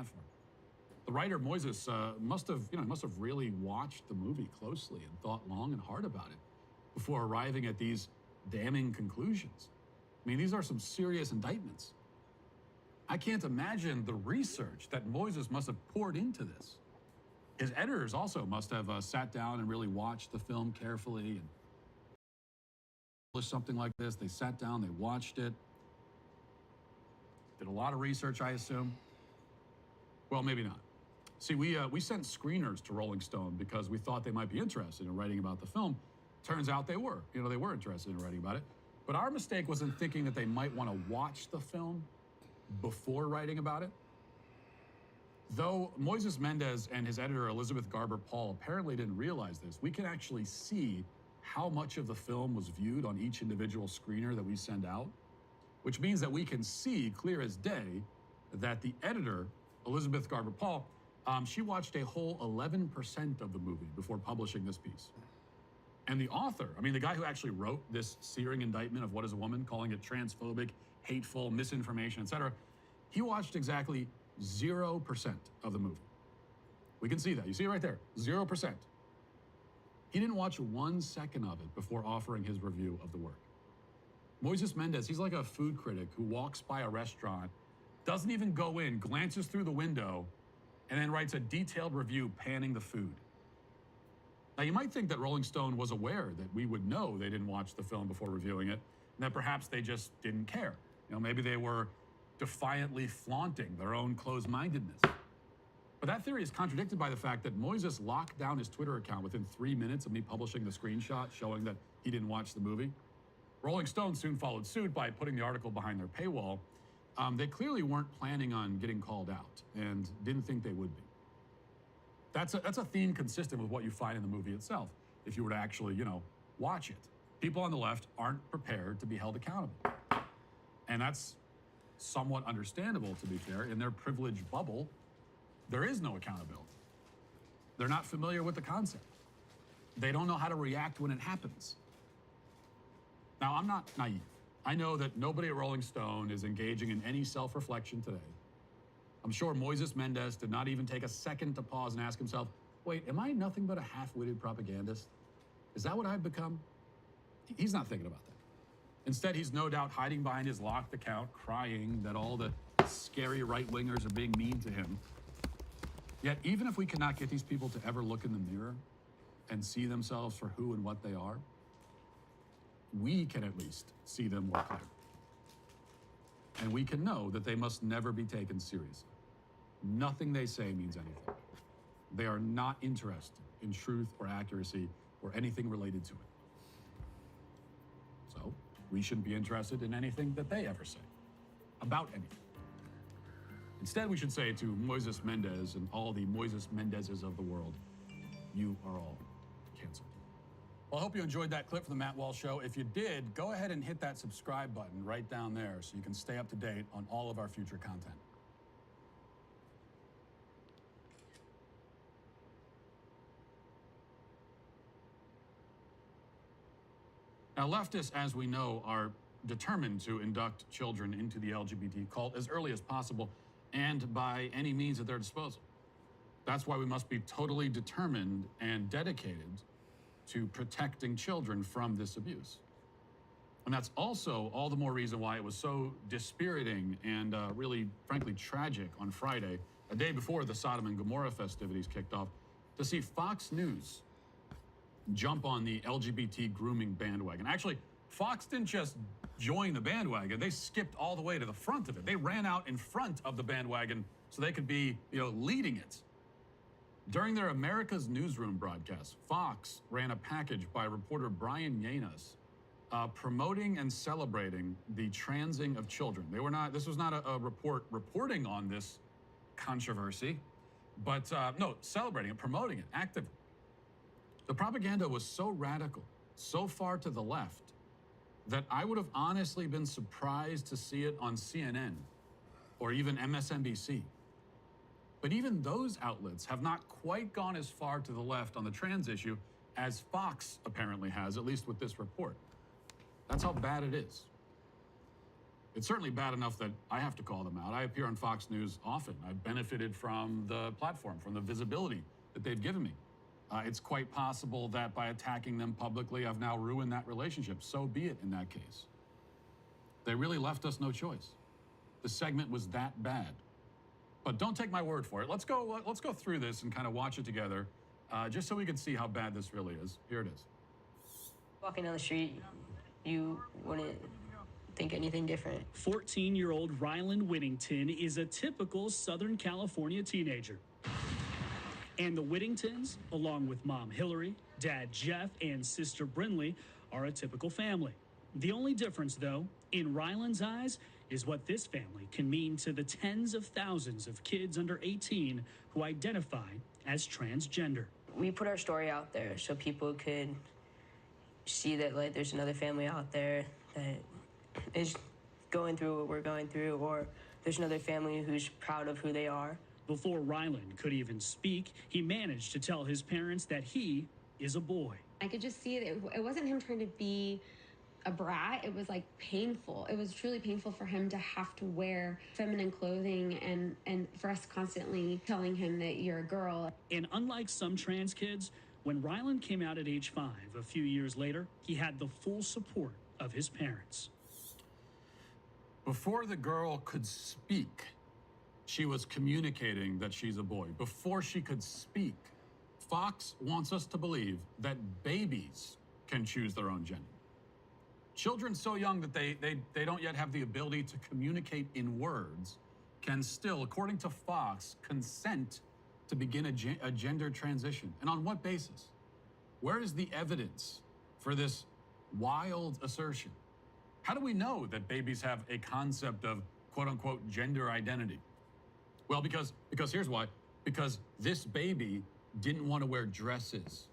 platform. The writer Moises must have really watched the movie closely and thought long and hard about it before arriving at these damning conclusions. I mean, these are some serious indictments. I can't imagine the research that Moises must have poured into this. His editors also must have sat down and really watched the film carefully and published something like this. They sat down, they watched it, did a lot of research, I assume. Well, maybe not. See, we sent screeners to Rolling Stone because we thought they might be interested in writing about the film. Turns out they were. They were interested in writing about it. But our mistake was in thinking that they might want to watch the film before writing about it. Though Moises Mendez and his editor, Elizabeth Garber Paul, apparently didn't realize this, we can actually see how much of the film was viewed on each individual screener that we send out, which means that we can see clear as day that the editor, Elizabeth Garber Paul, she watched a whole 11% of the movie before publishing this piece. And the author, the guy who actually wrote this searing indictment of What is a Woman, calling it transphobic, hateful, misinformation, etc., he watched exactly 0% of the movie. We can see that. You see it right there, 0%. He didn't watch 1 second of it before offering his review of the work. Moises Mendez, he's like a food critic who walks by a restaurant, doesn't even go in, glances through the window, and then writes a detailed review panning the food. Now, you might think that Rolling Stone was aware that we would know they didn't watch the film before reviewing it, and that perhaps they just didn't care. Maybe they were defiantly flaunting their own closed-mindedness. But that theory is contradicted by the fact that Moises locked down his Twitter account within 3 minutes of me publishing the screenshot showing that he didn't watch the movie. Rolling Stone soon followed suit by putting the article behind their paywall. They clearly weren't planning on getting called out and didn't think they would be. That's a theme consistent with what you find in the movie itself, if you were to actually, watch it. People on the left aren't prepared to be held accountable. And that's somewhat understandable, to be fair. In their privileged bubble, there is no accountability. They're not familiar with the concept. They don't know how to react when it happens. Now, I'm not naive. I know that nobody at Rolling Stone is engaging in any self-reflection today. I'm sure Moises Mendez did not even take a second to pause and ask himself, wait, am I nothing but a half-witted propagandist? Is that what I've become? He's not thinking about that. Instead, he's no doubt hiding behind his locked account, crying that all the scary right-wingers are being mean to him. Yet, even if we cannot get these people to ever look in the mirror and see themselves for who and what they are, we can at least see them more clearly. And we can know that they must never be taken seriously. Nothing they say means anything. They are not interested in truth or accuracy or anything related to it. So, we shouldn't be interested in anything that they ever say about anything. Instead, we should say to Moises Mendez and all the Moises Mendezes of the world, you are all canceled. Well, I hope you enjoyed that clip from the Matt Walsh Show. If you did, go ahead and hit that subscribe button right down there so you can stay up to date on all of our future content. Now, leftists, as we know, are determined to induct children into the LGBT cult as early as possible and by any means at their disposal. That's why we must be totally determined and dedicated to protecting children from this abuse. And that's also all the more reason why it was so dispiriting and really, frankly, tragic on Friday, a day before the Sodom and Gomorrah festivities kicked off, to see Fox News jump on the LGBT grooming bandwagon. Actually, Fox didn't just join the bandwagon, they skipped all the way to the front of it. They ran out in front of the bandwagon so they could be, leading it. During their America's Newsroom broadcast, Fox ran a package by reporter Brian Yanes promoting and celebrating the transing of children. This was not a report reporting on this controversy, but celebrating it, promoting it actively. The propaganda was so radical, so far to the left, that I would have honestly been surprised to see it on CNN or even MSNBC. But even those outlets have not quite gone as far to the left on the trans issue as Fox apparently has, at least with this report. That's how bad it is. It's certainly bad enough that I have to call them out. I appear on Fox News often. I've benefited from the platform, from the visibility that they've given me. It's quite possible that by attacking them publicly, I've now ruined that relationship. So be it in that case. They really left us no choice. The segment was that bad. But don't take my word for it. Let's go through this and kind of watch it together, just so we can see how bad this really is. Here it is. Walking down the street, you wouldn't think anything different. 14-year-old Rylan Whittington is a typical Southern California teenager. And the Whittingtons, along with mom Hillary, dad Jeff, and sister Brinley, are a typical family. The only difference, though, in Rylan's eyes, is what this family can mean to the tens of thousands of kids under 18 who identify as transgender. We put our story out there so people could see that, like, there's another family out there that is going through what we're going through, or there's another family who's proud of who they are. Before Rylan could even speak, he managed to tell his parents that he is a boy. I could just see it. It wasn't him trying to be a brat. It was like painful. It was truly painful for him to have to wear feminine clothing and for us constantly telling him that you're a girl. And unlike some trans kids, when Rylan came out at age 5, a few years later, he had the full support of his parents. Before the girl could speak, she was communicating that she's a boy. Before she could speak, Fox wants us to believe that babies can choose their own gender. Children so young that they don't yet have the ability to communicate in words can still, according to Fox, consent to begin a gender transition. And on what basis? Where is the evidence for this wild assertion? How do we know that babies have a concept of quote-unquote gender identity? Well, because here's why. Because this baby didn't want to wear dresses.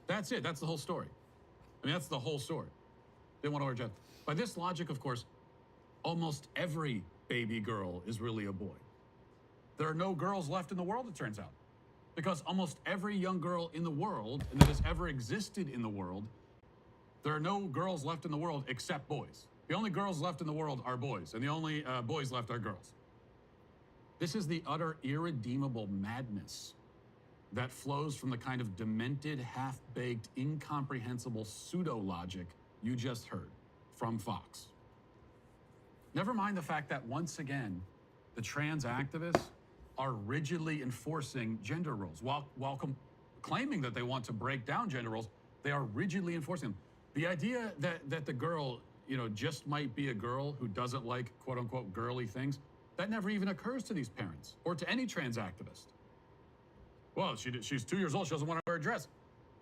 That's it. That's the whole story. I mean, that's the whole story. They want to wear dresses. By this logic, of course, almost every baby girl is really a boy. There are no girls left in the world, it turns out. Because almost every young girl in the world, and that has ever existed in the world, there are no girls left in the world except boys. The only girls left in the world are boys, and the only boys left are girls. This is the utter irredeemable madness that flows from the kind of demented, half-baked, incomprehensible pseudo-logic you just heard from Fox. Never mind the fact that, once again, the trans activists are rigidly enforcing gender roles. While claiming that they want to break down gender roles, they are rigidly enforcing them. The idea that the girl, just might be a girl who doesn't like quote-unquote girly things, that never even occurs to these parents or to any trans activist. Well, she's 2 years old. She doesn't want to wear a dress.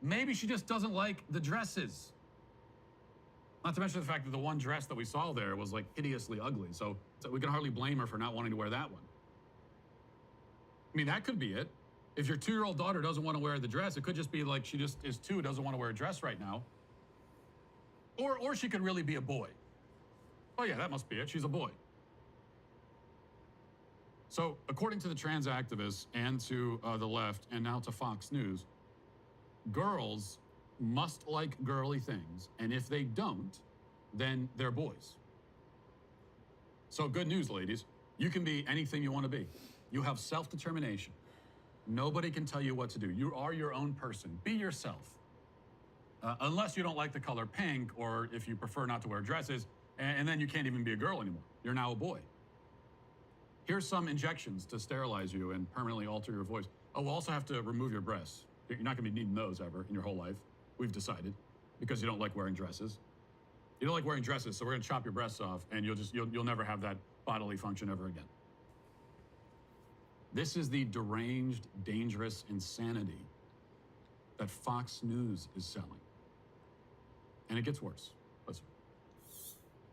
Maybe she just doesn't like the dresses. Not to mention the fact that the one dress that we saw there was like hideously ugly. So we can hardly blame her for not wanting to wear that one. I mean, that could be it. If your 2-year-old daughter doesn't want to wear the dress, it could just be like she just is 2, doesn't want to wear a dress right now. Or she could really be a boy. Oh yeah, that must be it. She's a boy. So according to the trans activists and to the left and now to Fox News, girls must like girly things. And if they don't, then they're boys. So good news, ladies. You can be anything you want to be. You have self-determination. Nobody can tell you what to do. You are your own person. Be yourself. Unless you don't like the color pink, or if you prefer not to wear dresses, and then you can't even be a girl anymore. You're now a boy. Here's some injections to sterilize you and permanently alter your voice. Oh, we'll also have to remove your breasts. You're not going to be needing those ever in your whole life. We've decided, because you don't like wearing dresses. You don't like wearing dresses, so we're going to chop your breasts off, and you'll never have that bodily function ever again. This is the deranged, dangerous insanity that Fox News is selling. And it gets worse. Listen.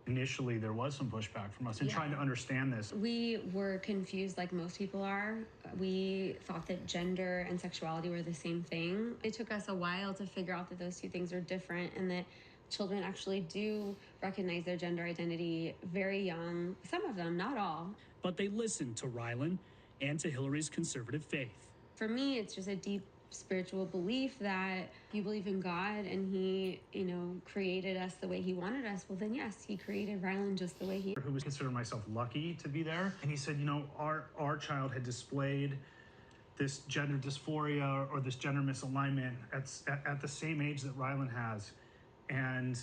Initially, there was some pushback from us in trying to understand this. We were confused like most people are. We thought that gender and sexuality were the same thing. It took us a while to figure out that those two things are different and that children actually do recognize their gender identity very young. Some of them, not all. But they listened to Rylan and to Hillary's conservative faith. For me, it's just a deep spiritual belief that you believe in God and he, created us the way he wanted us, well then yes, he created Rylan just the way he. Who was considering myself lucky to be there. And he said, our child had displayed this gender dysphoria or this gender misalignment at the same age that Rylan has. And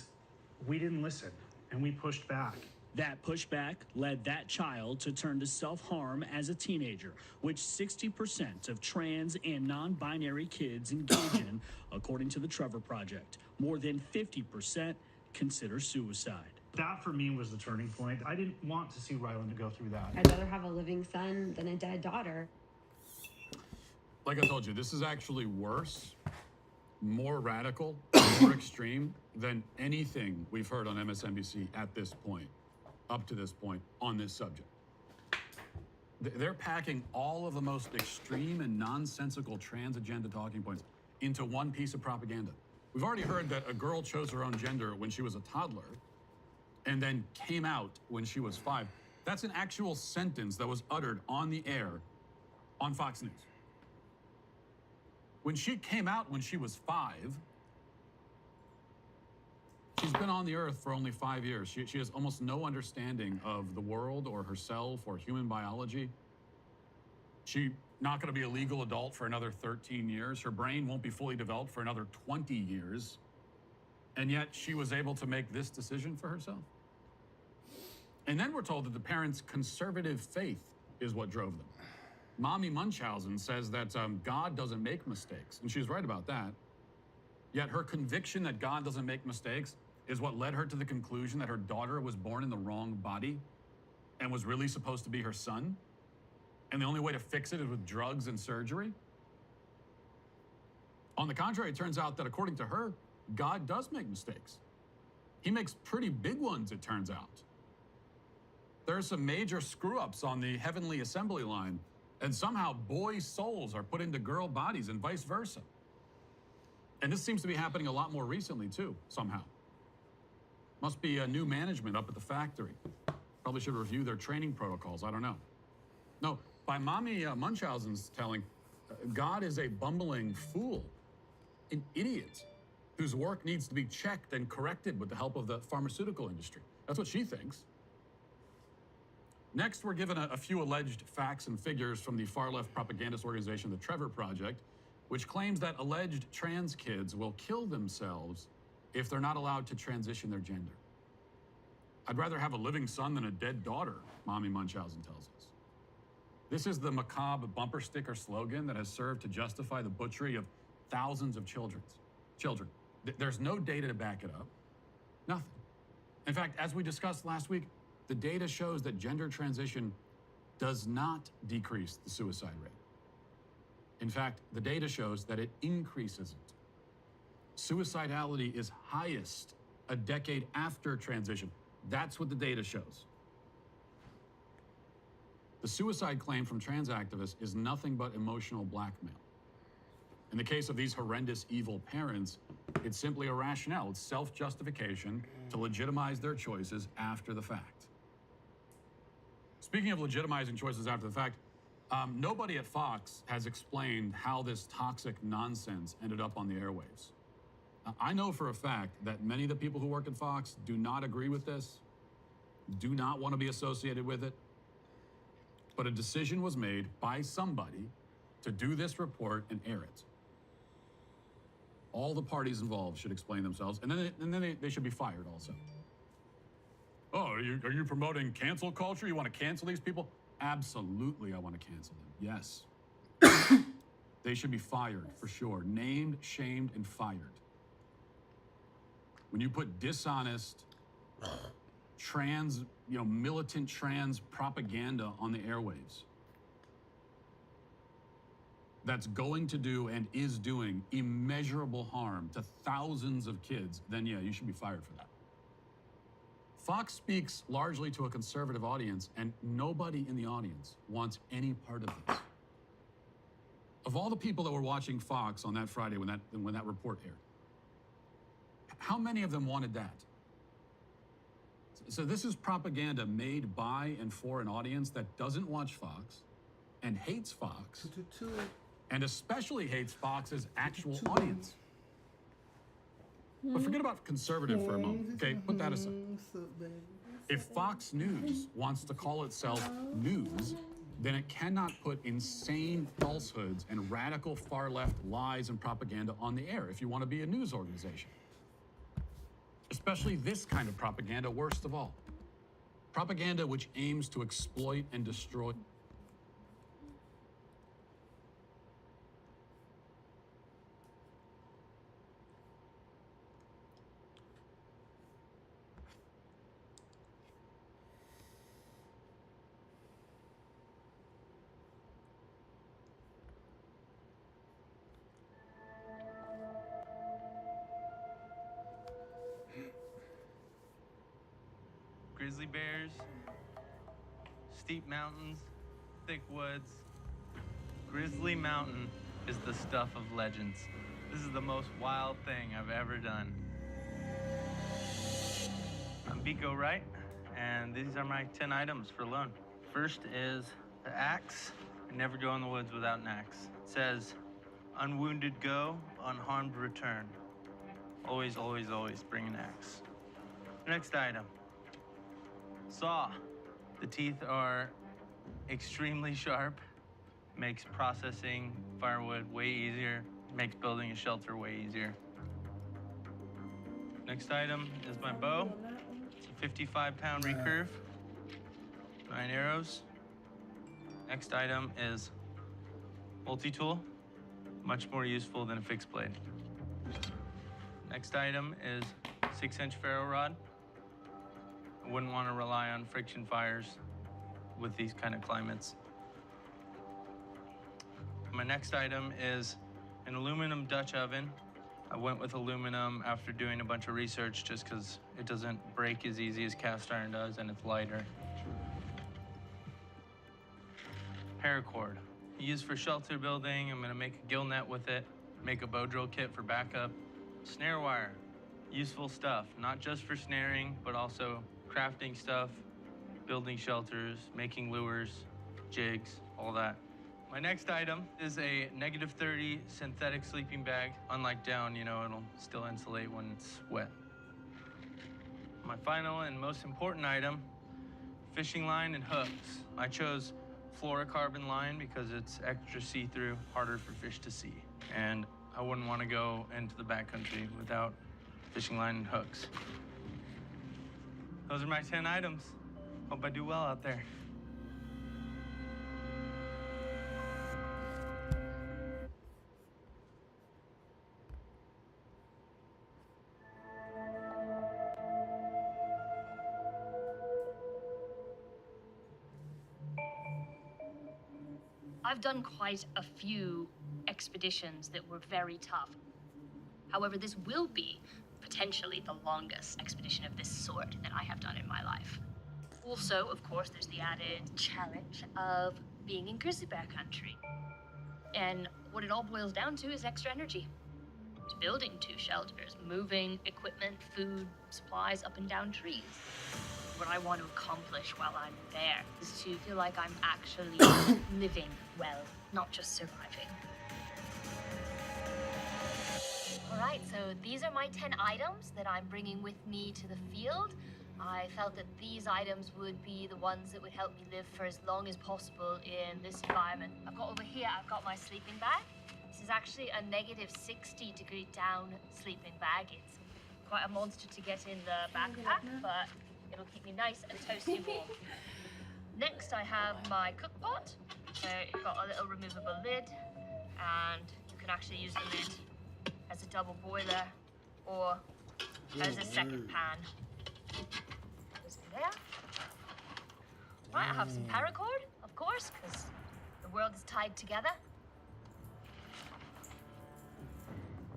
we didn't listen and we pushed back. That pushback led that child to turn to self-harm as a teenager, which 60% of trans and non-binary kids engage in, according to the Trevor Project. More than 50% consider suicide. That for me was the turning point. I didn't want to see Rylan to go through that. I'd rather have a living son than a dead daughter. Like I told you, this is actually worse, more radical, more extreme than anything we've heard on MSNBC at this point, up to this point, on this subject. They're packing all of the most extreme and nonsensical trans agenda talking points into one piece of propaganda. We've already heard that a girl chose her own gender when she was a toddler and then came out when she was 5. That's an actual sentence that was uttered on the air on Fox News. When she came out when she was 5, she's been on the earth for only 5 years. She has almost no understanding of the world or herself or human biology. She's not going to be a legal adult for another 13 years. Her brain won't be fully developed for another 20 years. And yet she was able to make this decision for herself. And then we're told that the parents' conservative faith is what drove them. Mommy Munchausen says that God doesn't make mistakes, and she's right about that. Yet her conviction that God doesn't make mistakes is what led her to the conclusion that her daughter was born in the wrong body and was really supposed to be her son, and the only way to fix it is with drugs and surgery. On the contrary, it turns out that according to her, God does make mistakes. He makes pretty big ones, it turns out. There are some major screw-ups on the heavenly assembly line, and somehow boys' souls are put into girl bodies and vice versa. And this seems to be happening a lot more recently too, somehow. Must be a new management up at the factory. Probably should review their training protocols, I don't know. No, by Mommy Munchausen's telling, God is a bumbling fool, an idiot, whose work needs to be checked and corrected with the help of the pharmaceutical industry. That's what she thinks. Next, we're given a few alleged facts and figures from the far-left propagandist organization, the Trevor Project, which claims that alleged trans kids will kill themselves if they're not allowed to transition their gender. I'd rather have a living son than a dead daughter, Mommy Munchausen tells us. This is the macabre bumper sticker slogan that has served to justify the butchery of thousands of children. There's no data to back it up. Nothing. In fact, as we discussed last week, the data shows that gender transition does not decrease the suicide rate. In fact, the data shows that it increases it. Suicidality is highest a decade after transition. That's what the data shows. The suicide claim from trans activists is nothing but emotional blackmail. In the case of these horrendous, evil parents, it's simply a rationale. It's self-justification to legitimize their choices after the fact. Speaking of legitimizing choices after the fact, nobody at Fox has explained how this toxic nonsense ended up on the airwaves. I know for a fact that many of the people who work at Fox do not agree with this, do not want to be associated with it, but a decision was made by somebody to do this report and air it. All the parties involved should explain themselves, and then they should be fired also. Oh, are you promoting cancel culture? You want to cancel these people? Absolutely, I want to cancel them. Yes. They should be fired, for sure. Named, shamed, and fired. When you put dishonest, militant trans propaganda on the airwaves, that's going to do and is doing immeasurable harm to thousands of kids, then yeah, you should be fired for that. Fox speaks largely to a conservative audience, and nobody in the audience wants any part of this. Of all the people that were watching Fox on that Friday when that report aired, how many of them wanted that? So this is propaganda made by and for an audience that doesn't watch Fox and hates Fox and especially hates Fox's actual audience. But forget about conservative for a moment, okay? Put that aside. If Fox News wants to call itself news, then it cannot put insane falsehoods and radical far-left lies and propaganda on the air if you want to be a news organization. Especially this kind of propaganda, worst of all. Propaganda which aims to exploit and destroy. Grizzly bears, steep mountains, thick woods. Grizzly Mountain is the stuff of legends. This is the most wild thing I've ever done. I'm Biko Wright, and these are my 10 items for loan. First is the axe. I never go in the woods without an axe. It says, unwounded go, unharmed return. Always, always, always bring an axe. Next item. Saw. The teeth are extremely sharp, makes processing firewood way easier, makes building a shelter way easier. Next item is my bow. It's a 55-pound recurve, 9 arrows. Next item is multi-tool, much more useful than a fixed blade. Next item is 6-inch ferro rod. I wouldn't want to rely on friction fires with these kind of climates. My next item is an aluminum Dutch oven. I went with aluminum after doing a bunch of research just because it doesn't break as easy as cast iron does and it's lighter. Paracord. Used for shelter building. I'm gonna make a gill net with it, make a bow drill kit for backup. Snare wire. Useful stuff, not just for snaring, but also crafting stuff, building shelters, making lures, jigs, all that. My next item is a -30 synthetic sleeping bag. Unlike down, you know, it'll still insulate when it's wet. My final and most important item, fishing line and hooks. I chose fluorocarbon line because it's extra see-through, harder for fish to see. And I wouldn't want to go into the backcountry without fishing line and hooks. Those are my 10 items. Hope I do well out there. I've done quite a few expeditions that were very tough. However, this will be potentially the longest expedition of this sort that I have done in my life. Also, of course, there's the added challenge of being in grizzly bear country. And what it all boils down to is extra energy. It's building 2 shelters, moving equipment, food, supplies up and down trees. What I want to accomplish while I'm there is to feel like I'm actually living well, not just surviving. All right, so these are my 10 items that I'm bringing with me to the field. I felt that these items would be the ones that would help me live for as long as possible in this environment. I've got over here, I've got my sleeping bag. This is actually a -60-degree down sleeping bag. It's quite a monster to get in the backpack, but it'll keep me nice and toasty warm. Next, I have my cook pot. So it's got a little removable lid, and you can actually use the lid as a double boiler or as a second pan. Goes in there. Right, I have some paracord, of course, because the world is tied together.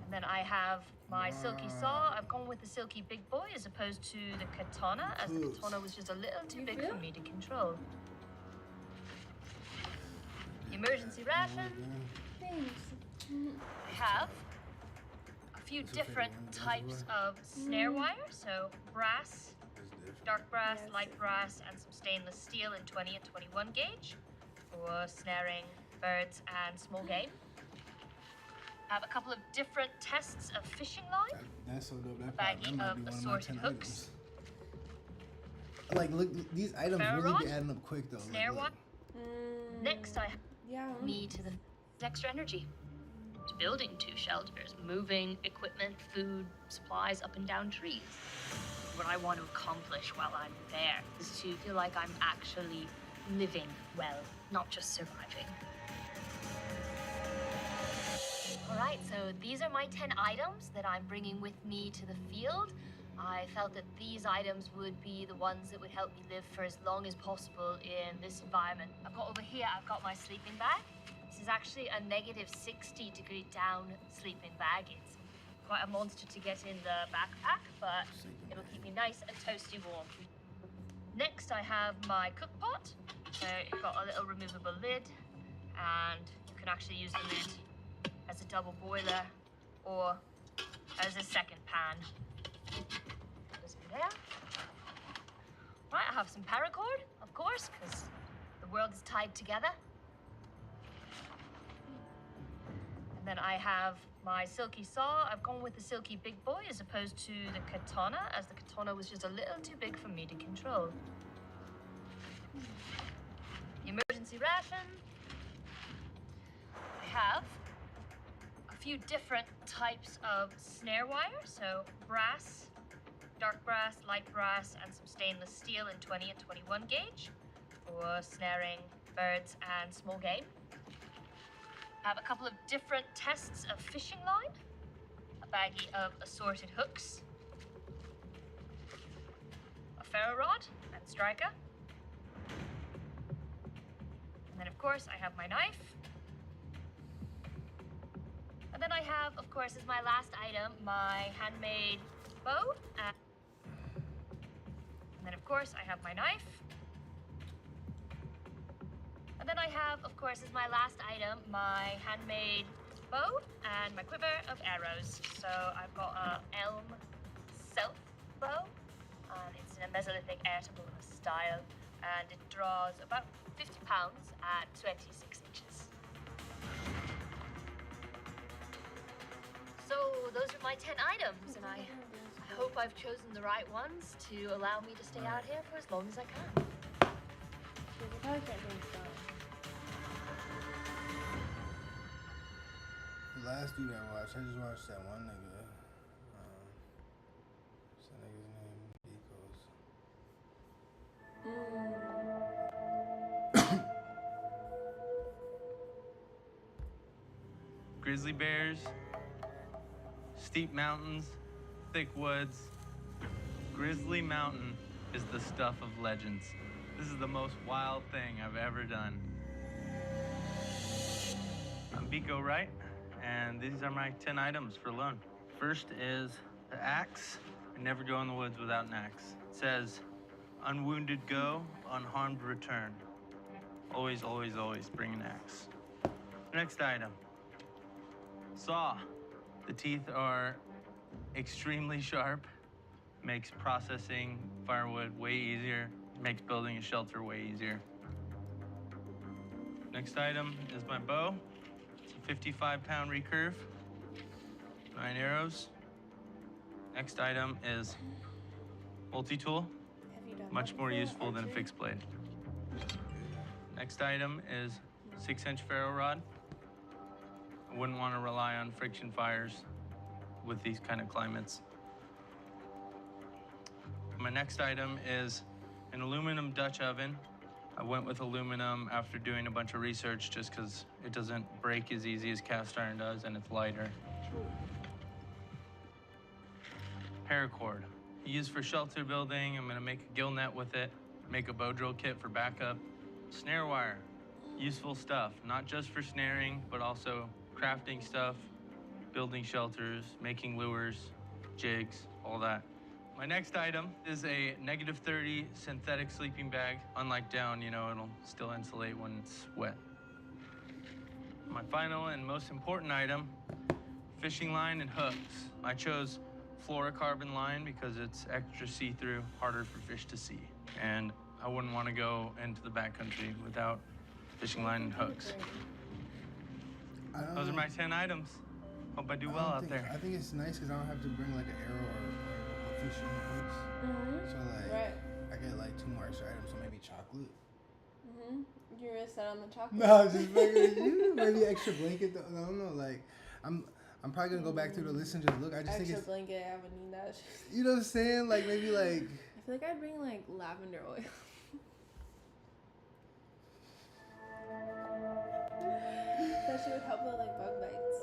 And then I have my silky saw. I've gone with the silky big boy as opposed to the katana, as the katana was just a little too big for me to control. Emergency ration. I have a few different types of snare wire, so brass, dark brass, light brass, and some stainless steel in 20 and 21 gauge for snaring birds and small game. I have a couple of different tests of fishing line. That's so dope. That Baggie might of be one of my assorted 10 hooks. items. Like, look, these items Ferro really rod, be adding up quick though. snare Like, one. look. Next, I Yeah. need to the extra energy. It's building 2 shelters, moving equipment, food, supplies up and down trees. What I want to accomplish while I'm there is to feel like I'm actually living well, not just surviving. All right, so these are my 10 items that I'm bringing with me to the field. I felt that these items would be the ones that would help me live for as long as possible in this environment. I've got over here, I've got my sleeping bag. This is actually a negative 60-degree down sleeping bag. It's quite a monster to get in the backpack, but it'll keep me nice and toasty warm. Next, I have my cook pot. So it's got a little removable lid, and you can actually use the lid as a double boiler or as a second pan. Goes in there. Right, I have some paracord, of course, because the world is tied together. And then I have my silky saw. I've gone with the silky big boy as opposed to the katana, as the katana was just a little too big for me to control. The emergency ration. I have a few different types of snare wire, so brass, dark brass, light brass, and some stainless steel in 20 and 21 gauge for snaring birds and small game. I have a couple of different tests of fishing line, a baggie of assorted hooks, a ferro rod and striker, and then of course I have my knife. And then I have, of course, as my last item, my handmade bow. And then of course I have my knife. And then I have, of course, as my last item, my handmade bow and my quiver of arrows. So I've got a elm self bow, and it's in a Mesolithic Airtable style, and it draws about 50 pounds at 26 inches. So those are my 10 items, and I hope I've chosen the right ones to allow me to stay out here for as long as I can. The last dude I watched, I just watched that one nigga. What's that nigga's name? Decos. Grizzly bears, steep mountains, thick woods. Grizzly Mountain is the stuff of legends. This is the most wild thing I've ever done. I'm Biko Wright, and these are my 10 items for loan. First is the axe. I never go in the woods without an axe. It says, unwounded go, unharmed return. Always, always, always bring an axe. Next item, saw. The teeth are extremely sharp, makes processing firewood way easier, makes building a shelter way easier. Next item is my bow. It's a 55-pound recurve, 9 arrows. Next item is multi-tool, much more useful than a fixed blade. Next item is 6-inch ferro rod. I wouldn't want to rely on friction fires with these kind of climates. My next item is an aluminum Dutch oven. I went with aluminum after doing a bunch of research just because it doesn't break as easy as cast iron does and it's lighter. Paracord. Used for shelter building. I'm gonna make a gill net with it, make a bow drill kit for backup. Snare wire. Useful stuff, not just for snaring, but also crafting stuff, building shelters, making lures, jigs, all that. My next item is a -30 synthetic sleeping bag. Unlike down, you know, it'll still insulate when it's wet. My final and most important item, fishing line and hooks. I chose fluorocarbon line because it's extra see-through, harder for fish to see. And I wouldn't want to go into the backcountry without fishing line and hooks. Those are my 10 items. Hope I do I well don't out think- there. I think it's nice because I don't have to bring like an arrow or fishing hooks. So like, Right. I get like 2 more extra items, so maybe chocolate. You're gonna set on the chocolate. No, just you. Maybe extra blanket. I don't know. Like, I'm probably gonna go back through the list and just look. I just think Extra it's, blanket, I would need that. you know what I'm saying? Like maybe like. I feel like I'd bring like lavender oil. That shit would help with like bug bites.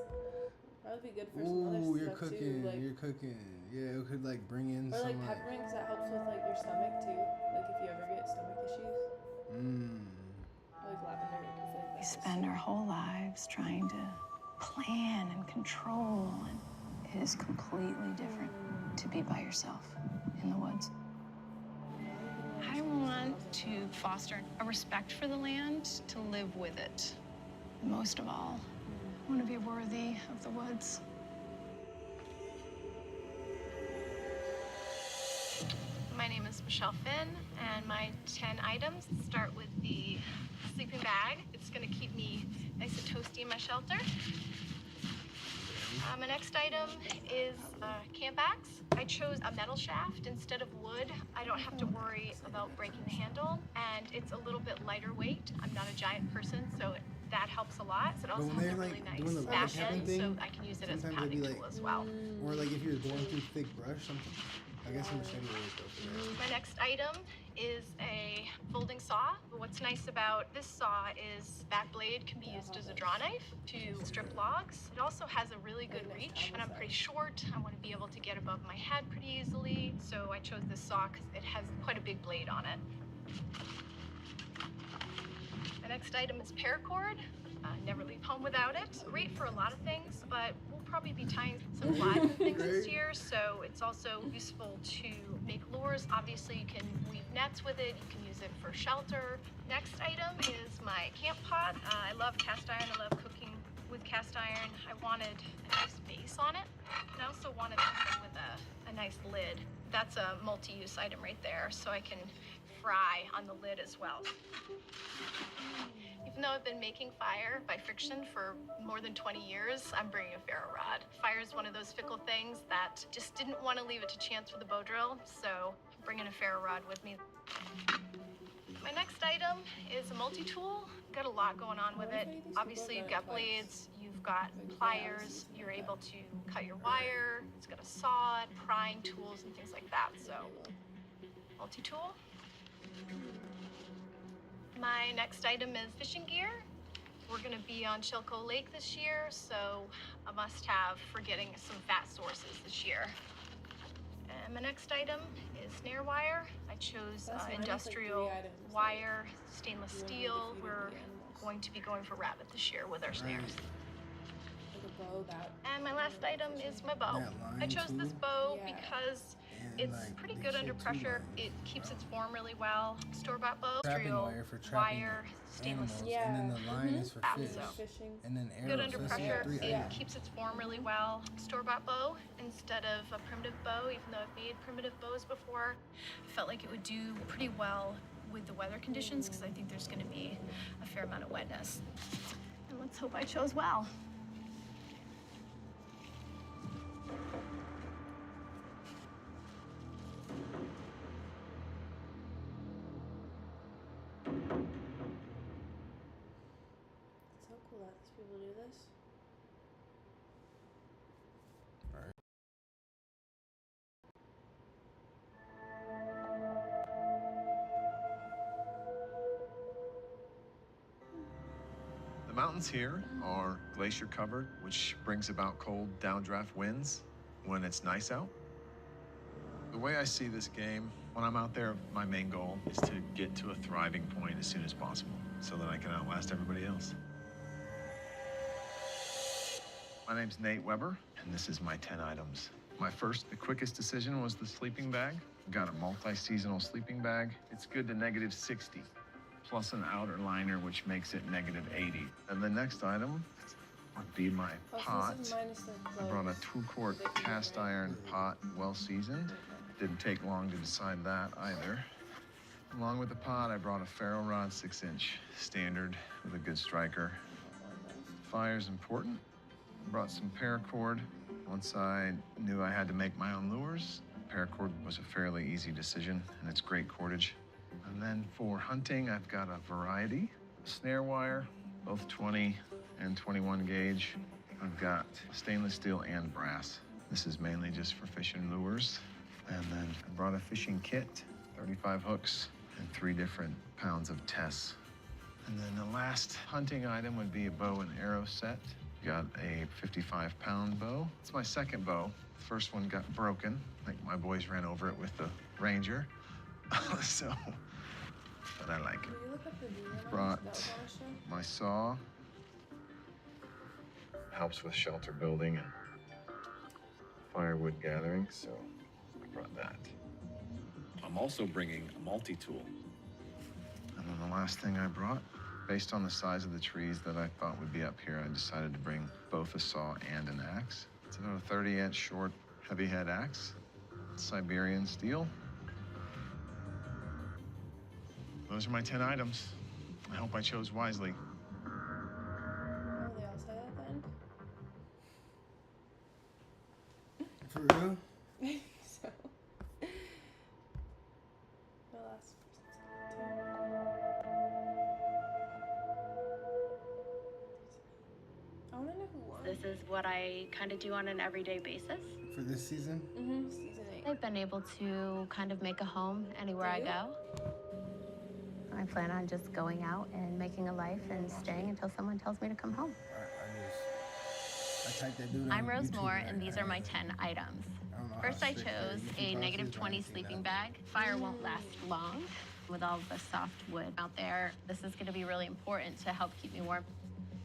That would be good for some other Ooh, you're stuff cooking. too. Like, You're cooking. Yeah, it could like bring in or some like peppermint, 'cause that helps with like your stomach too. Like if you ever get stomach issues, like lavender. 'Cause, like, We that spend our whole lives trying to plan and control, and it is completely different to be by yourself in the woods. I want to foster a respect for the land, to live with it. And most of all, I want to be worthy of the woods. My name is Michelle Finn, and my 10 items start with the sleeping bag. It's going to keep me nice and toasty in my shelter. My next item is camp axe. I chose a metal shaft instead of wood. I don't have to worry about breaking the handle, and it's a little bit lighter weight. I'm not a giant person, so that helps a lot. It also when has they're, a really like, doing the nice back tapping end, thing, so I can use it as a sometimes they'd be pounding like- tool as well. Or like if you're going through thick brush, something. I guess a machete would work though for that. My next item is a folding saw. What's nice about this saw is that blade can be used as a draw knife to strip logs. It also has a really good reach, and I'm pretty short. I want to be able to get above my head pretty easily, so I chose this saw because it has quite a big blade on it. My next item is paracord. Never leave home without it. Great for a lot of things, but we'll probably be tying some live things this year, so it's also useful to make lures. Obviously, you can weave nets with it. You can use it for shelter. Next item is my camp pot. I love cast iron. I love cooking with cast iron. I wanted a nice base on it, and I also wanted something with a nice lid. That's a multi-use item right there, so I can fry on the lid as well. Even though I've been making fire by friction for more than 20 years, I'm bringing a ferro rod. Fire is one of those fickle things that just didn't want to leave it to chance with a bow drill, so I'm bringing a ferro rod with me. My next item is a multi-tool. Got a lot going on with it. Obviously, you've got blades, you've got pliers, you're able to cut your wire, it's got a saw, prying tools, and things like that, so multi-tool. My next item is fishing gear. We're gonna be on Chilco Lake this year, so a must-have for getting some fat sources this year. And my next item is snare wire. I chose That's mine. It's like industrial 3 items, like, wire, stainless you wanna steel. defeat We're the animals. going to be going for rabbit this year with our snares. Like a bow that. And my last item is my bow. That line I chose this too? bow Yeah. because And, it's like, pretty they good said under 2 pressure. lines. It keeps its form really well. Store-bought bow, Trapping industrial wire for trapping wire, stainless animals, steel. Yeah. and then the line is for Yeah, fish, so- Fishing. and then arrows. Good under So that's pressure. 3 It items. keeps its form really well. Store-bought bow instead of a primitive bow, even though I've made primitive bows before. I felt like it would do pretty well with the weather conditions because I think there's going to be a fair amount of wetness. And let's hope I chose well. It's so cool that these people do this. The mountains here are glacier covered, which brings about cold downdraft winds when it's nice out. The way I see this game, when I'm out there, my main goal is to get to a thriving point as soon as possible so that I can outlast everybody else. My name's Nate Weber, and this is my 10 items. My first, the quickest decision was the sleeping bag. I've got a multi-seasonal sleeping bag. It's good to -60, plus an outer liner, which makes it -80. And the next item would be my Oh, pot. so this is minus the I brought a clothes. 2-quart They can cast make it. iron pot, well seasoned. Didn't take long to decide that either. Along with the pot, I brought a ferro rod 6-inch standard with a good striker. Fire's important. Brought some paracord. Once I knew I had to make my own lures, paracord was a fairly easy decision, and it's great cordage. And then for hunting, I've got a variety. Snare wire, both 20 and 21 gauge. I've got stainless steel and brass. This is mainly just for fishing lures. And then I brought a fishing kit, 35 hooks, and 3 different pounds of tess. And then the last hunting item would be a bow and arrow set. Got a 55-pound bow. It's my second bow. The first one got broken. I think my boys ran over it with the Ranger. So, but I like it. Brought my saw. Helps with shelter building and firewood gathering, so I brought that. I'm also bringing a multi-tool. And then the last thing I brought, based on the size of the trees that I thought would be up here, I decided to bring both a saw and an axe. It's about a 30-inch short, heavy head axe, Siberian steel. Those are my 10 items. I hope I chose wisely. Oh, they all say that at the end? For real? So. The last I want to know who won. This is what I kind of do on an everyday basis. For this season? Mm-hmm. Season 8. I've been able to kind of make a home anywhere I go. I plan on just going out and making a life and staying until someone tells me to come home. I typed that dude on I'm Rose YouTube, Moore, right? and these are my 10 items. I don't know First, how I strict chose that a YouTube negative process, 20 I ain't seen sleeping that. bag. Fire won't last long. With all the soft wood out there, this is going to be really important to help keep me warm.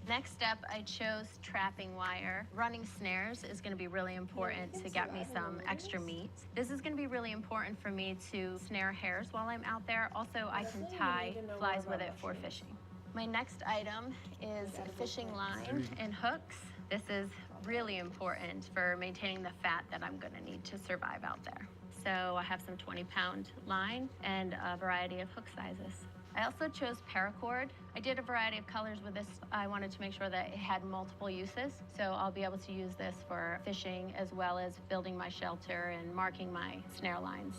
Next step, I chose trapping wire. Running snares is going to be really important to get me some extra meat. This is going to be really important for me to snare hares while I'm out there. Also, I can tie flies with it for fishing. My next item is a fishing line and hooks. This is really important for maintaining the fat that I'm going to need to survive out there. So I have some 20-pound line and a variety of hook sizes. I also chose paracord. I did a variety of colors with this. I wanted to make sure that it had multiple uses, so I'll be able to use this for fishing as well as building my shelter and marking my snare lines.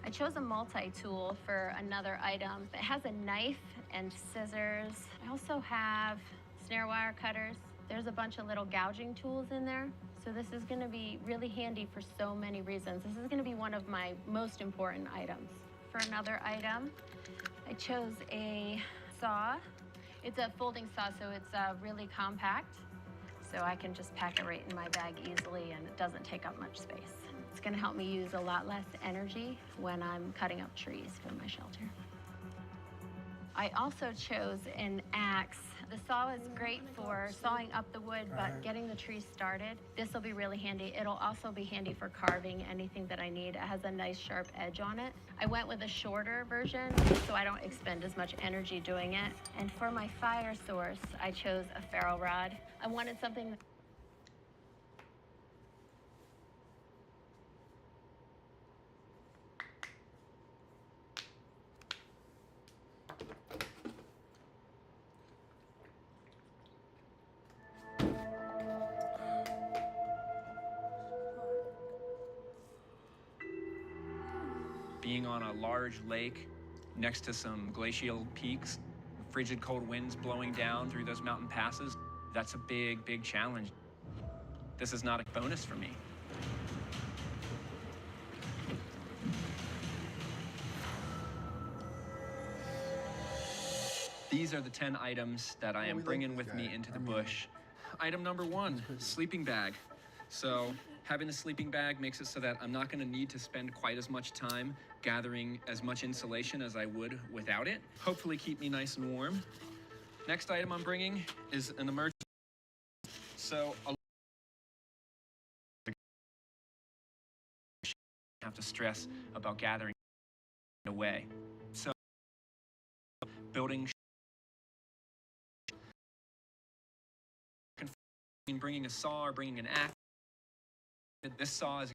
I chose a multi-tool for another item. It has a knife and scissors. I also have snare wire cutters. There's a bunch of little gouging tools in there. So this is going to be really handy for so many reasons. This is going to be one of my most important items. For another item, I chose a saw. It's a folding saw, so it's really compact. So I can just pack it right in my bag easily, and it doesn't take up much space. It's going to help me use a lot less energy when I'm cutting up trees for my shelter. I also chose an axe. The saw is great for sawing up the wood, but getting the trees started, this will be really handy. It'll also be handy for carving anything that I need. It has a nice sharp edge on it. I went with a shorter version so I don't expend as much energy doing it. And for my fire source, I chose a ferro rod. I wanted something Being on a large lake next to some glacial peaks, frigid cold winds blowing down through those mountain passes, that's a big, big challenge. This is not a bonus for me. These are the 10 items that I am bringing with me into the bush. Item number 1, sleeping bag. So having the sleeping bag makes it so that I'm not going to need to spend quite as much time gathering as much insulation as I would without it. Hopefully keep me nice and warm. Next item I'm bringing is an emergency. So I have to stress about gathering away. So building, bringing a saw or bringing an axe. This saw is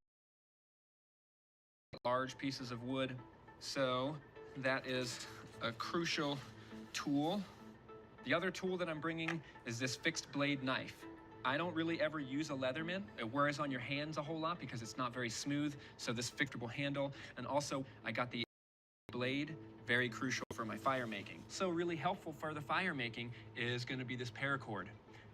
large pieces of wood, so that is a crucial tool. The other tool that I'm bringing is this fixed blade knife. I don't really ever use a Leatherman. It wears on your hands a whole lot because it's not very smooth, so this fixable handle. And also, I got the blade, very crucial for my fire making. So really helpful for the fire making is going to be this paracord.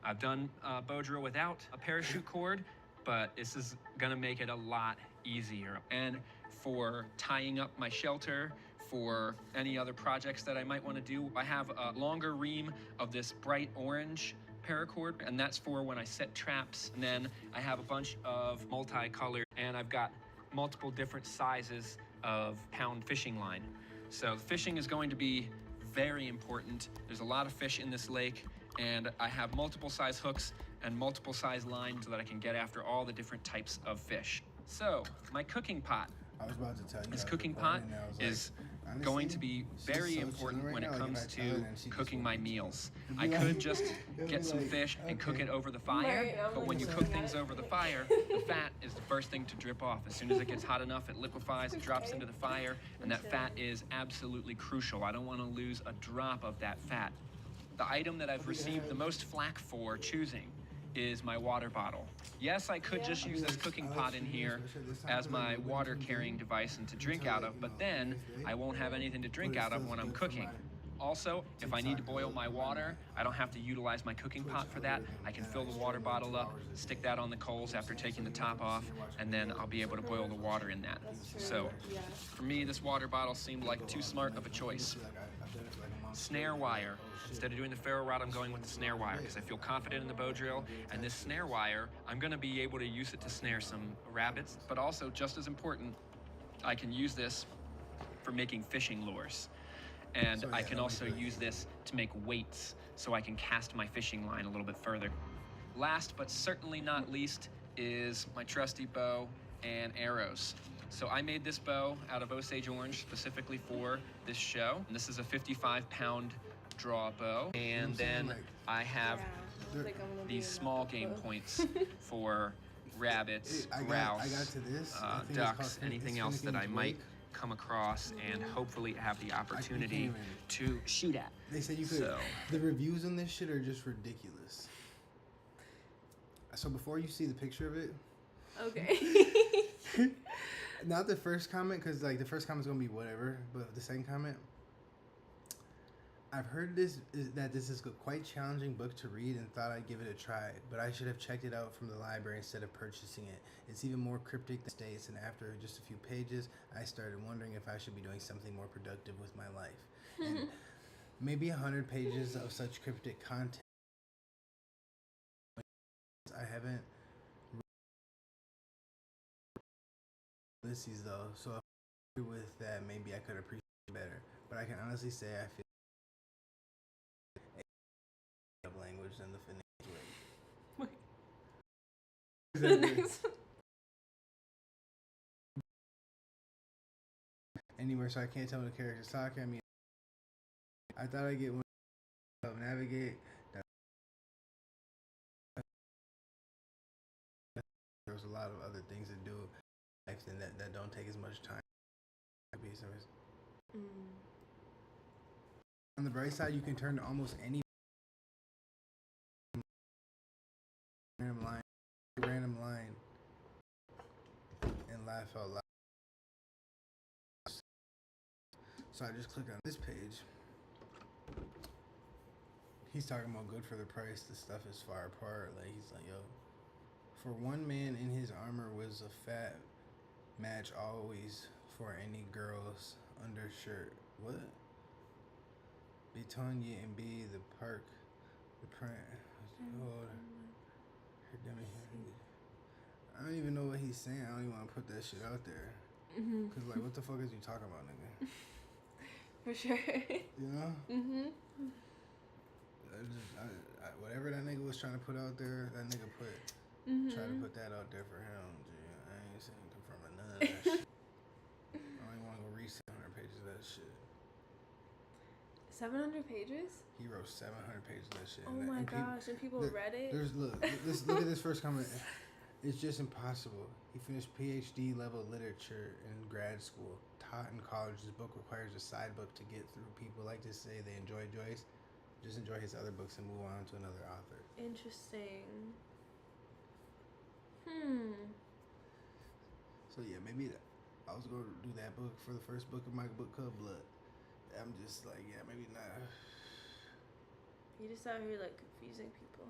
I've done bow drill without a parachute cord, but this is going to make it a lot easier. And for tying up my shelter, for any other projects that I might want to do, I have a longer ream of this bright orange paracord, and that's for when I set traps. And then I have a bunch of multicolored, and I've got multiple different sizes of pound fishing line. So fishing is going to be very important. There's a lot of fish in this lake, and I have multiple size hooks and multiple size lines so that I can get after all the different types of fish. So my cooking pot. I was about to tell you. This cooking pot is going to be very important when it comes to cooking my meals. I could just get some fish and cook it over the fire, but when you cook things over the fire, the fat is the first thing to drip off. As soon as it gets hot enough, it liquefies, it drops into the fire, and that fat is absolutely crucial. I don't want to lose a drop of that fat. The item that I've received the most flack for choosing is my water bottle. Yes, I could just use this cooking pot in here as my water carrying device and to drink out of, but then I won't have anything to drink out of when I'm cooking. Also, if I need to boil my water, I don't have to utilize my cooking pot for that. I can fill the water bottle up, stick that on the coals after taking the top off, and then I'll be able to boil the water in that. So, for me, this water bottle seemed like too smart of a choice. Snare wire. Instead of doing the ferro rod, I'm going with the snare wire because I feel confident in the bow drill. And this snare wire, I'm going to be able to use it to snare some rabbits, but also, just as important, I can use this for making fishing lures. And I can also use this to make weights so I can cast my fishing line a little bit further. Last but certainly not least is my trusty bow and arrows. So I made this bow out of Osage orange specifically for this show. And this is a 55-pound draw bow. And then I have these small game points for rabbits, grouse, ducks, anything else that I might come across and hopefully have the opportunity to shoot at. They said you could. So, the reviews on this shit are just ridiculous. So before you see the picture of it, okay. Not the first comment, because like the first comment's gonna be whatever, but the second comment, I've heard that this is a quite challenging book to read and thought I'd give it a try, but I should have checked it out from the library instead of purchasing it. It's even more cryptic than states, and after just a few pages, I started wondering if I should be doing something more productive with my life. And maybe 100 pages of such cryptic content. I haven't read Ulysses though, so if I agree with that, maybe I could appreciate it better. But I can honestly say I feel of language than the Finnish way. Anywhere, so I can't tell when the character's talking. I mean, I thought I'd get one of navigate. There's a lot of other things to do and that don't take as much time. On the bright side, you can turn to almost any random line and laugh out loud. So I just clicked on this page. He's talking about good for the price. The stuff is far apart. Like he's like, yo, for one man in his armor was a fat match always for any girl's undershirt. What? Betonia and B the park, the print. I don't even know what he's saying. I don't even want to put that shit out there. Cause like, what the fuck is you talking about, nigga? For sure. You know? Whatever that nigga was trying to put out there, that nigga try to put that out there for him. Gee, I ain't saying from none of that shit. I don't even want to go read 700 pages of that shit. 700 pages? He wrote 700 pages of that shit. Oh my gosh, and people read it? Look at this first comment. It's just impossible. He finished PhD level literature in grad school. Taught in college, this book requires a side book to get through. People like to say they enjoy Joyce. just enjoy his other books and move on to another author. Interesting. So yeah, maybe I was going to do that book for the first book of my book club, but I'm just like, yeah, maybe not. You just out here like confusing people.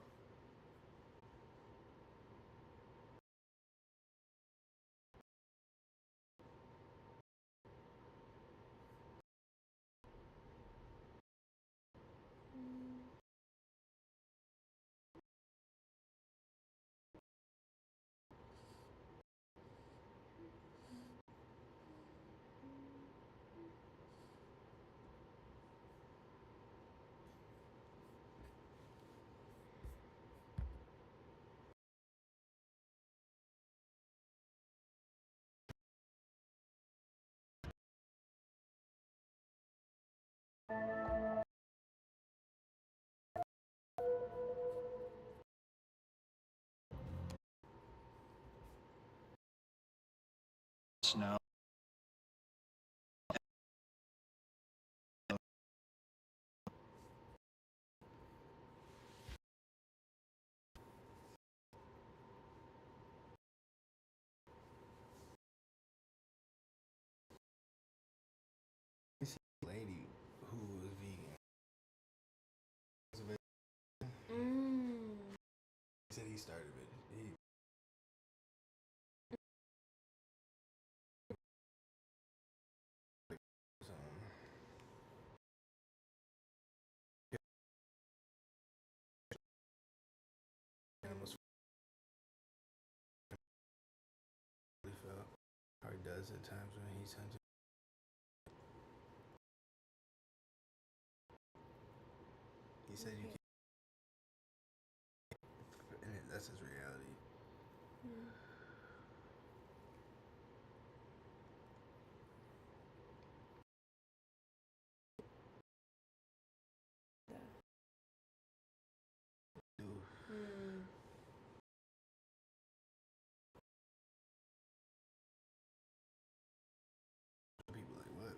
Snow. This lady who was vegan. He said he started it. Animals really feel how he does at times when he's hunting. He said you can't, and that's his reality. People like what?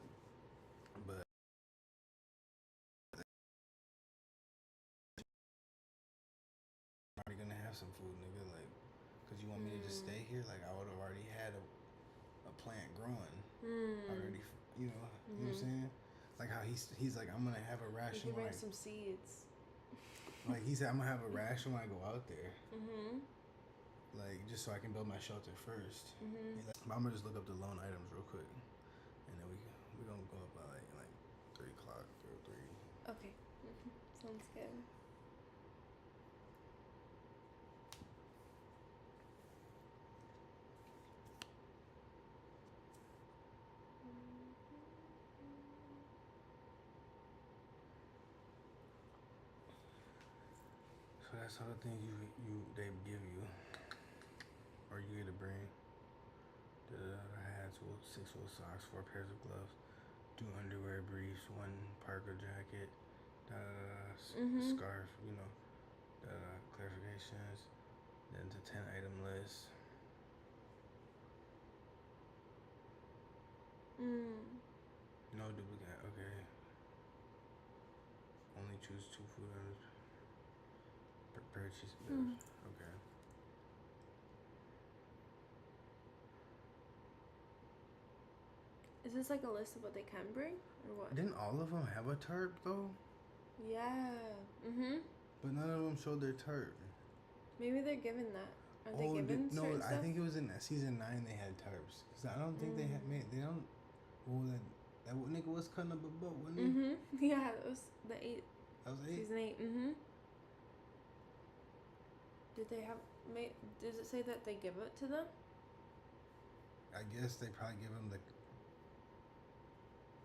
But I'm already gonna have some food, nigga. Like, cause you want me to just stay here? Like, I would have already had a plant growing already. You know what I'm saying? Like how he's like, I'm gonna have a You ration. can bring Like, some seeds. like he said, I'm gonna have a ration when I go out there. Like, just so I can build my shelter first. Like, I'm gonna just look up the loan items real quick, and then we gonna go up by like 3 o'clock or 3. Okay. Sounds good. So that's all the things they give you, or you get to bring. The hats, 6 wool socks, 4 pairs of gloves, 2 underwear briefs, 1 parka jacket, scarf, you know, clarifications, then the 10 item list. No duplicate. Okay. Only choose 2 food items. Purchase bills. Okay. Is this like a list of what they can bring or what? Didn't all of them have a tarp though? Yeah. But none of them showed their tarp. Maybe they're given that. Are they given no, certain I stuff? think it was in season 9 they had tarps. Cause I don't think they had made. They don't. Well, that nigga was cutting up a boat, wasn't he? Yeah, that was the 8. That was 8. Season 8. Did they have? Does it say that they give it to them? I guess they probably give him the.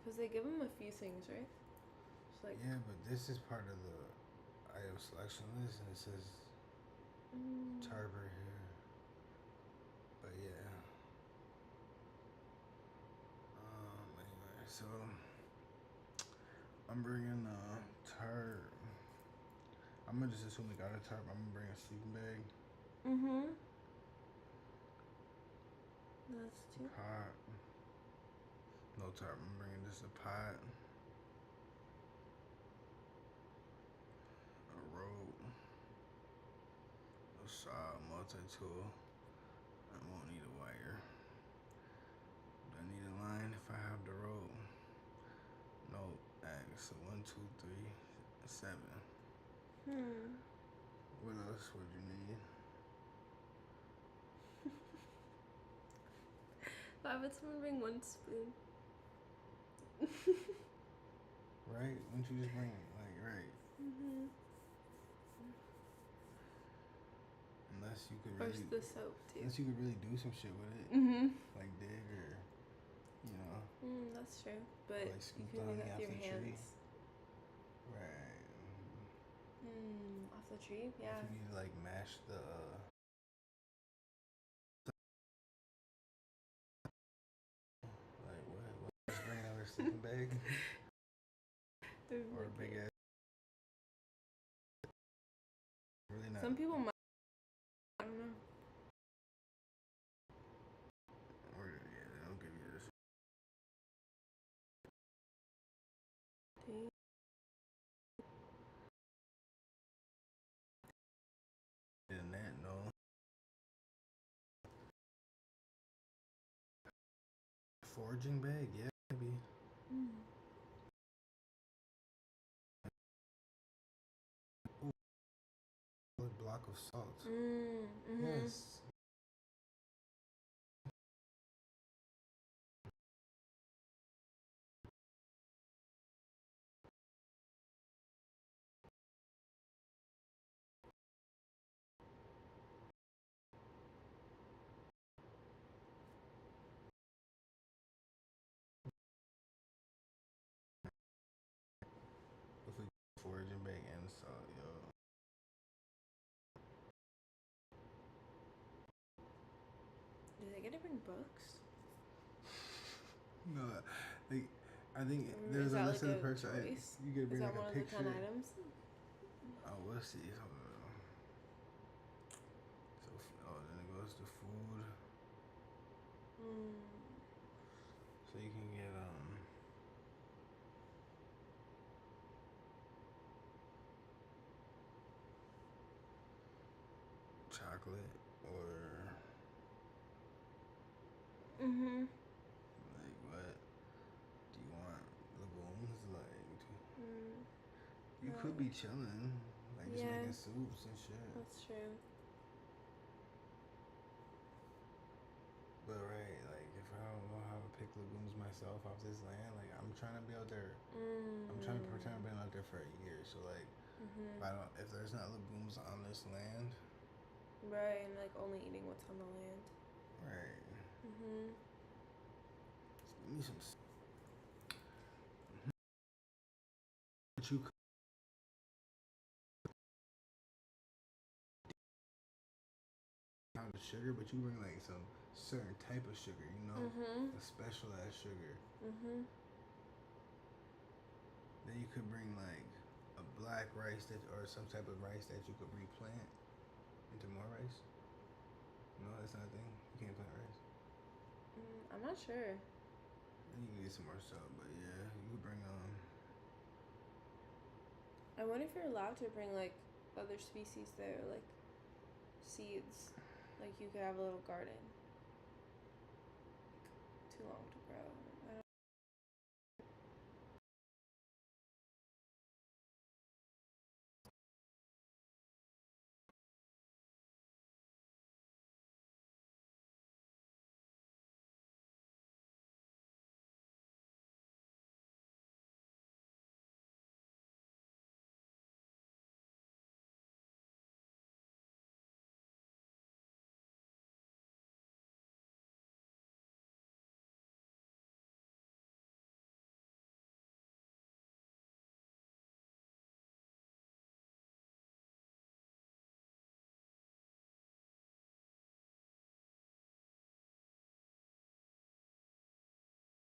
Because they give them a few things, right? It's like. Yeah, but this is part of the item selection list, and it says tarp right here. But yeah. Anyway, so I'm bringing a tarp. I'm gonna just assume they got a tarp. I'm gonna bring a sleeping bag. That's 2. Pot. No tarp. I'm bringing just a pot. saw, multi-tool. I won't need a wire. Do I need a line if I have the rope? No, X. So 1, 2, 3, 7. What else would you need? Why would someone bring one spoon? Right? Wouldn't you just bring it? Like, right. Unless you could Or really, the soap too. unless you could really do some shit with it. Like dig or, you know. That's true. But like you scoop can the do honey that off with the your tree. hands. Right. Off the tree? Yeah. If you need to like mash the like what? Just bring another sleeping bag or a big ass. Really not. Some people might. I don't know. Or yeah, they don't give you this. Than that, no. Foraging bag, yeah, maybe. Ooh, a block of salt. Yes. If we foraging bag and salt, yo. Do they get to bring books? No, like I think Is there's a that list like of the a person. choice? You could bring Is like that a one picture. of the 10 items? Oh, we'll see. So, then it goes to food. So you can get chocolate or like what do you want? Legumes, like you could be chilling, like just making soups and shit. That's true. But right, like if I don't know how to pick legumes myself off this land, like I'm trying to be out there. I'm trying to pretend I've been out there for a year. So like, if there's not legumes on this land, Right, and like only eating what's on the land. right? Give me some. But you could pound of sugar, but you bring like some certain type of sugar, you know, a special ass sugar. Then you could bring like a black rice or some type of rice that you could replant into more rice. No, that's not a thing. You can't plant rice. I'm not sure. Then you can get some more salt, but yeah, you could bring I wonder if you're allowed to bring like other species there, like seeds. Like you could have a little garden. Too long to